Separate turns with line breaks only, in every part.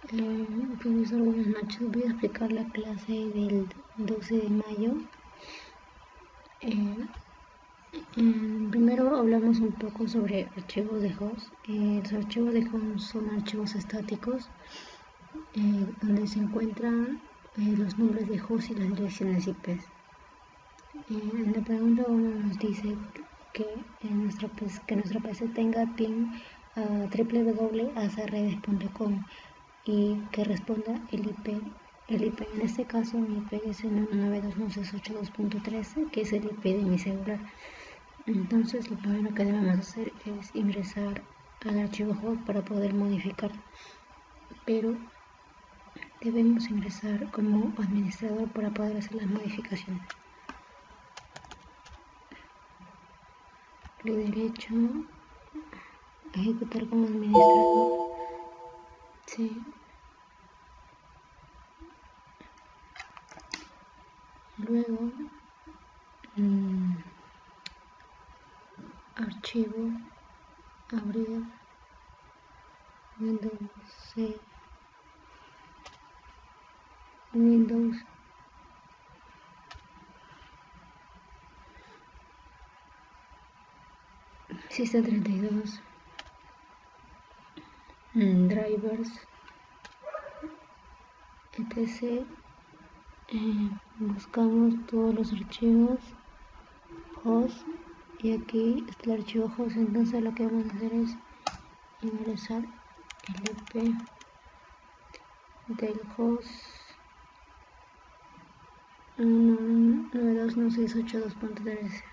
Profesor, buenas noches. Voy a explicar la clase del 12 de mayo. Primero hablamos un poco sobre archivos de host. Los archivos de host son archivos estáticos donde se encuentran los nombres de host y las direcciones IP. En la pregunta 1 nos dice que nuestra PC tenga ping a www.azredes.com y que responda el IP. El IP en este caso mi IP es el 192.168.2.13, que es el IP de mi celular. Entonces lo primero que debemos hacer es ingresar al archivo host para poder modificar, pero debemos ingresar como administrador para poder hacer las modificaciones. Clic derecho, ejecutar como administrador. Sí. Luego archivo, abrir Windows C, Windows System 32, drivers, etc. Buscamos todos los archivos host y aquí está el archivo host. Entonces lo que vamos a hacer es ingresar el IP del host 192.168.2.13.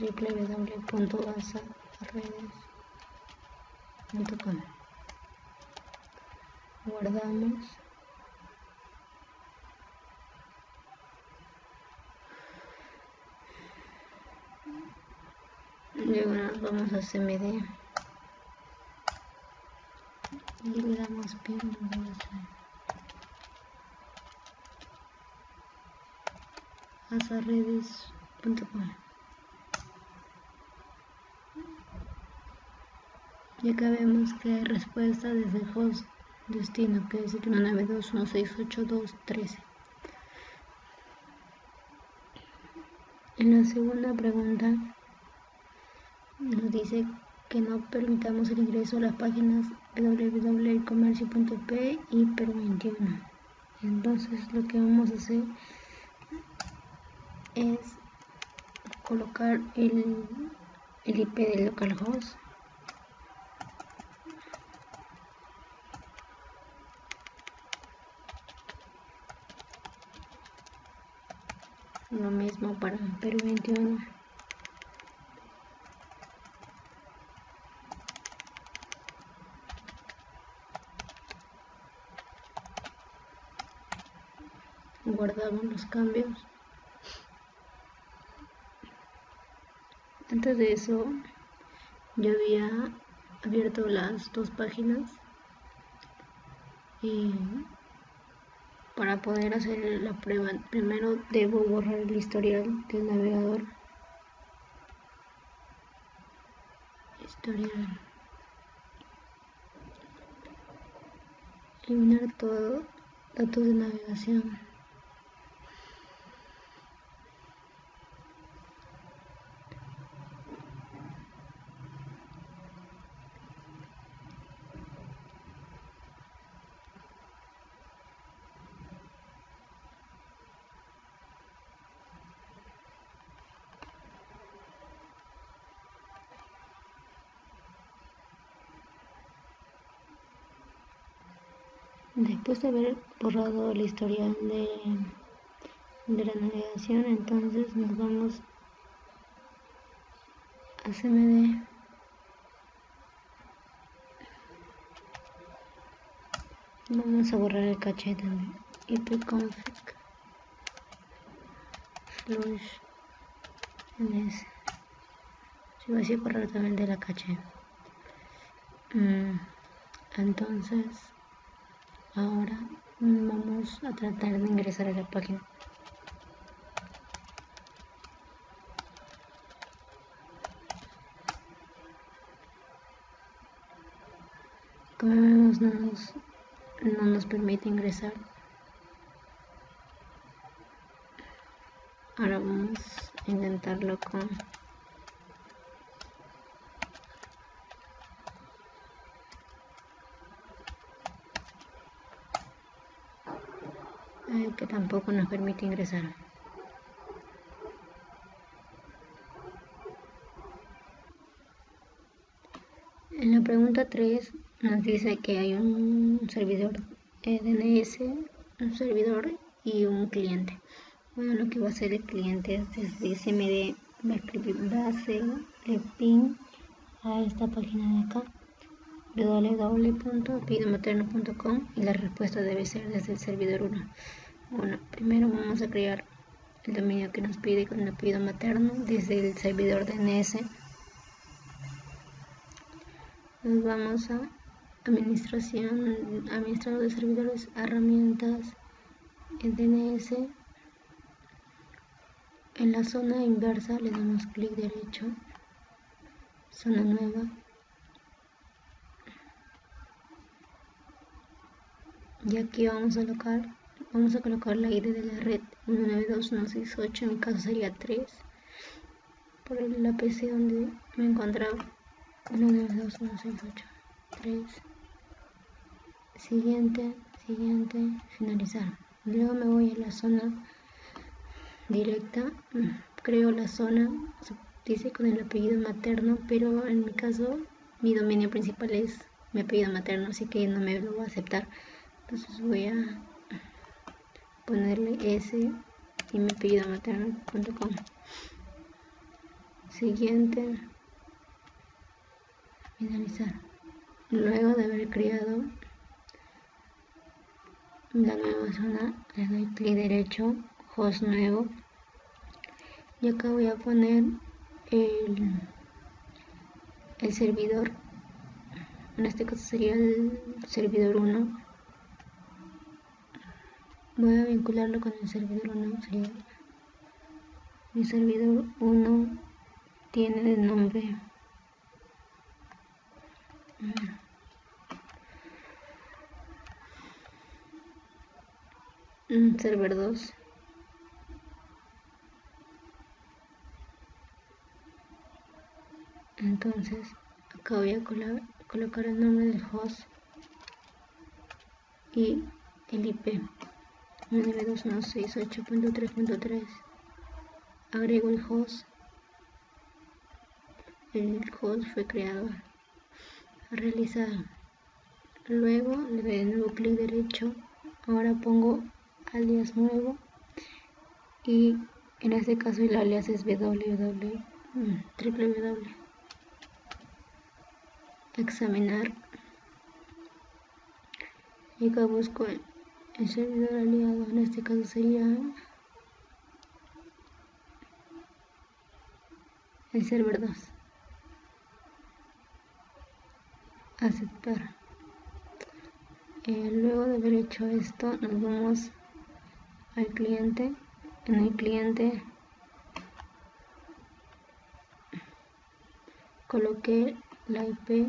www.azredes.com. Guardamos. Luego nos vamos a CMD y le damos ping azredes.com. Y acá vemos que hay respuesta desde el host destino, que es el 192.168.2.13. En la segunda pregunta nos dice que no permitamos el ingreso a las páginas www.comercio.p y Perú21. Entonces lo que vamos a hacer es colocar el IP del localhost. Lo mismo para Perú21. Guardamos los cambios. Antes de eso yo había abierto las dos páginas y para poder hacer la prueba primero debo borrar el historial del navegador. Historial. Eliminar todo, datos de navegación. Después de haber borrado el historial de la navegación, entonces nos vamos a CMD vamos a borrar el caché también. ipconfig flush ns. Si voy a borrar también de la caché. Entonces ahora vamos a tratar de ingresar a la página. como vemos no nos permite ingresar. Ahora vamos a intentarlo con que tampoco nos permite ingresar. En la pregunta 3 nos dice que hay un servidor DNS, un servidor y un cliente. Bueno, lo que va a hacer el cliente es desde SMD va a hacerle ping a esta página de acá, www.apellidomaterno.com, y la respuesta debe ser desde el servidor 1. Bueno, primero vamos a crear el dominio que nos pide con el apellido materno desde el servidor DNS. Nos vamos a administrador de servidores, herramientas, DNS. En la zona inversa le damos clic derecho, zona nueva, y aquí vamos a colocar la ID de la red 192.168, en mi caso sería 3, por la PC donde me encontraba. 192.168, 3, siguiente, finalizar. Luego me voy a la zona directa, creo la zona, dice con el apellido materno, pero en mi caso mi dominio principal es mi apellido materno, así que no me lo va a aceptar. Entonces voy a ponerle S y mi apellido materno.com. Siguiente, finalizar. Luego de haber creado la nueva zona, le doy clic derecho, host nuevo, y acá voy a poner el servidor. En este caso sería el servidor 1. Voy a vincularlo con el servidor 1. Mi servidor 1 tiene el nombre server 2. Entonces acá voy a colocar el nombre del host y el IP 192.168.3.3. agrego el host fue creado, realizado. Luego le doy de nuevo clic derecho, ahora pongo alias nuevo, y en este caso el alias es www. Examinar, y acá busco el servidor aliado, en este caso sería el server 2. Aceptar. Luego de haber hecho esto, nos vamos al cliente. En el cliente coloqué la IP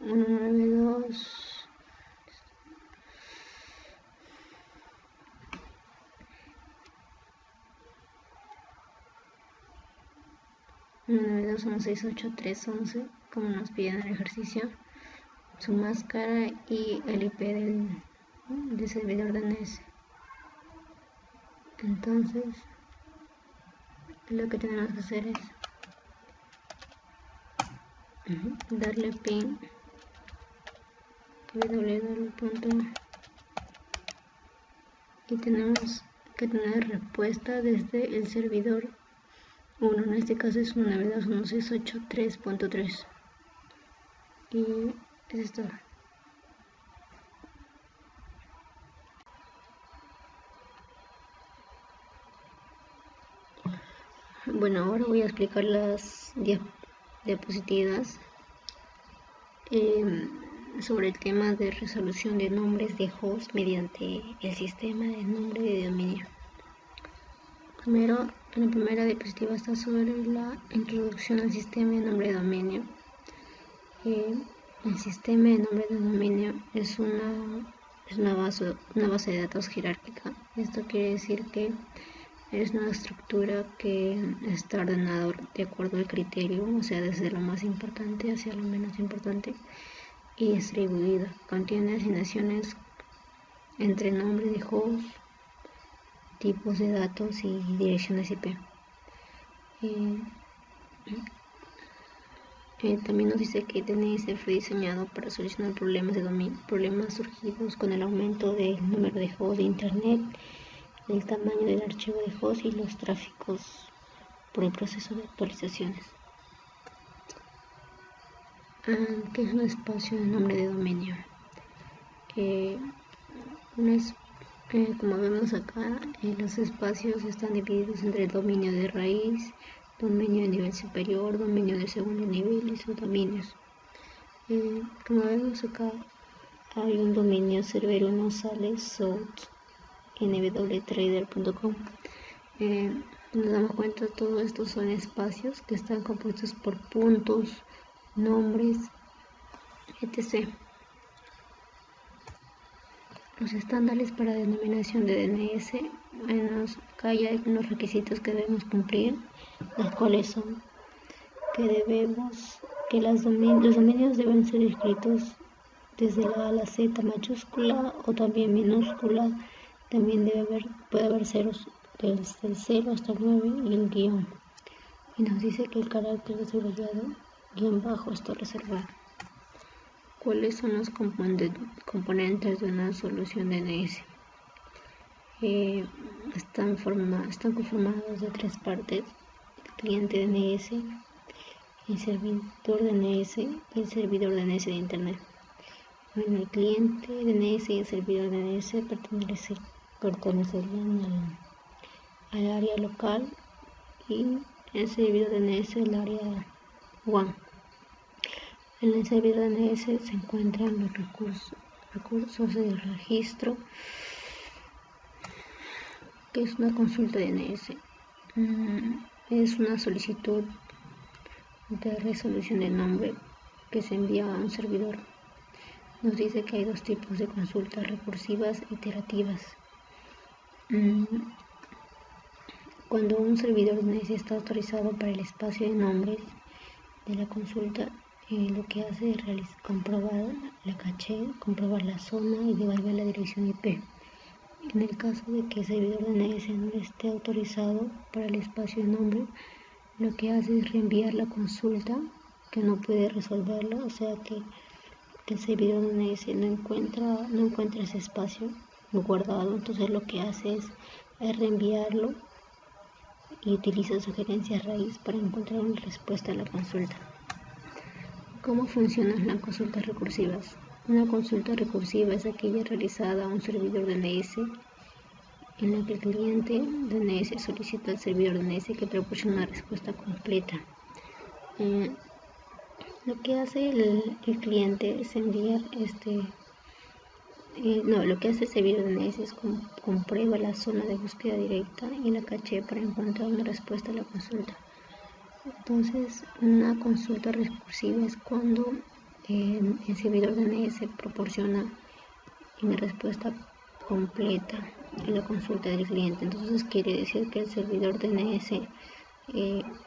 192.168.3.11, como nos piden en el ejercicio, su máscara y el IP del servidor DNS. Entonces lo que tenemos que hacer es darle ping www. y tenemos que tener respuesta desde el servidor 1, en este caso es 192.168.3.3, y eso es todo. Bueno, ahora voy a explicar las diapositivas sobre el tema de resolución de nombres de host mediante el sistema de nombre de dominio. Primero, en la primera diapositiva está sobre la introducción al sistema de nombre de dominio. El sistema de nombre de dominio es una base de datos jerárquica. Esto quiere decir que es una estructura que está ordenada de acuerdo al criterio, o sea, desde lo más importante hacia lo menos importante, y distribuida. Contiene asignaciones entre nombre de host, tipos de datos y direcciones IP. También nos dice que DNS fue diseñado para solucionar problemas surgidos con el aumento del número de hosts de Internet, el tamaño del archivo de host y los tráficos por el proceso de actualizaciones. ¿Qué es un espacio de nombre de dominio? Como vemos acá, los espacios están divididos entre el dominio de raíz, dominio de nivel superior, dominio de segundo nivel y subdominios. Como vemos acá, hay un dominio server 1 sale south nwtrader.com. Nos damos cuenta, todo esto son espacios que están compuestos por puntos, nombres, etc. Los estándares para denominación de DNS, acá hay algunos requisitos que debemos cumplir, los cuales son que los dominios deben ser escritos desde la A a la Z mayúscula o también minúscula. También puede haber ceros desde el 0 hasta el 9 y el guión. Y nos dice que el carácter de subrayado guión bajo está reservado. ¿Cuáles son los componentes de una solución DNS? Están conformados de tres partes: el cliente DNS, el servidor DNS y el servidor DNS de Internet. Bueno, el cliente DNS y el servidor DNS pertenecerían al área local y el servidor DNS al área WAN. En el servidor DNS se encuentran los recursos de registro, que es una consulta DNS. Es una solicitud de resolución de nombre que se envía a un servidor. Nos dice que hay dos tipos de consultas: recursivas e iterativas. Cuando un servidor DNS está autorizado para el espacio de nombres de la consulta, lo que hace es comprobar la caché, comprobar la zona y devolver la dirección IP. En el caso de que el servidor DNS no esté autorizado para el espacio de nombre, lo que hace es reenviar la consulta, que no puede resolverla, o sea que el servidor DNS no encuentra ese espacio guardado. Entonces lo que hace es reenviarlo y utiliza sugerencias raíz para encontrar una respuesta a la consulta. ¿Cómo funcionan las consultas recursivas? Una consulta recursiva es aquella realizada a un servidor DNS en la que el cliente DNS solicita al servidor DNS que proporcione una respuesta completa. Lo que hace el cliente es enviar lo que hace el servidor DNS es comprueba la zona de búsqueda directa y la caché para encontrar una respuesta a la consulta. Entonces, una consulta recursiva es cuando el servidor DNS proporciona una respuesta completa a la consulta del cliente. Entonces quiere decir que el servidor DNS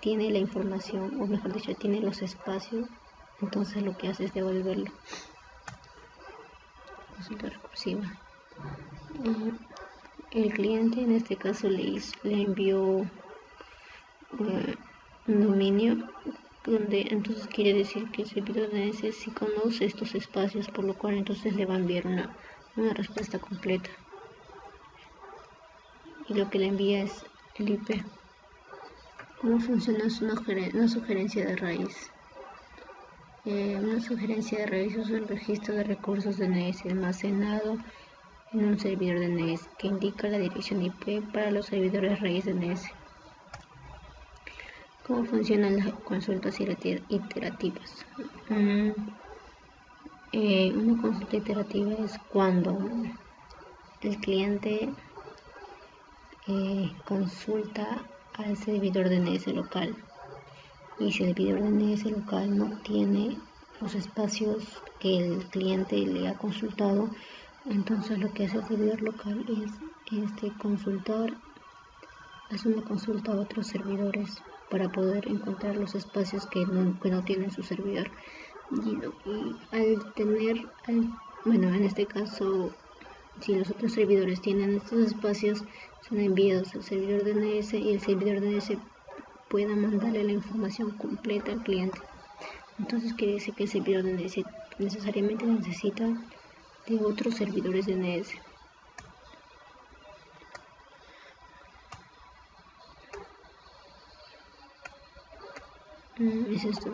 tiene la información, o mejor dicho, tiene los espacios. Entonces lo que hace es devolverlo. Consulta recursiva. El cliente en este caso le envió un dominio donde entonces quiere decir que el servidor DNS sí conoce estos espacios, por lo cual entonces le va a enviar una respuesta completa, y lo que le envía es el IP. ¿Cómo funciona una sugerencia de raíz? Una sugerencia de raíz es un registro de recursos DNS almacenado en un servidor DNS que indica la dirección IP para los servidores raíz DNS. ¿Cómo funcionan las consultas iterativas? Una consulta iterativa es cuando el cliente consulta al servidor DNS local, y si el servidor DNS local no tiene los espacios que el cliente le ha consultado. Entonces lo que hace el servidor local es consultar, hace una consulta a otros servidores para poder encontrar los espacios que no tiene su servidor. Y bueno, en este caso, si los otros servidores tienen estos espacios, son enviados al servidor DNS y el servidor DNS pueda mandarle la información completa al cliente. Entonces quiere decir que el servidor DNS necesariamente necesita de otros servidores DNS. Es esto.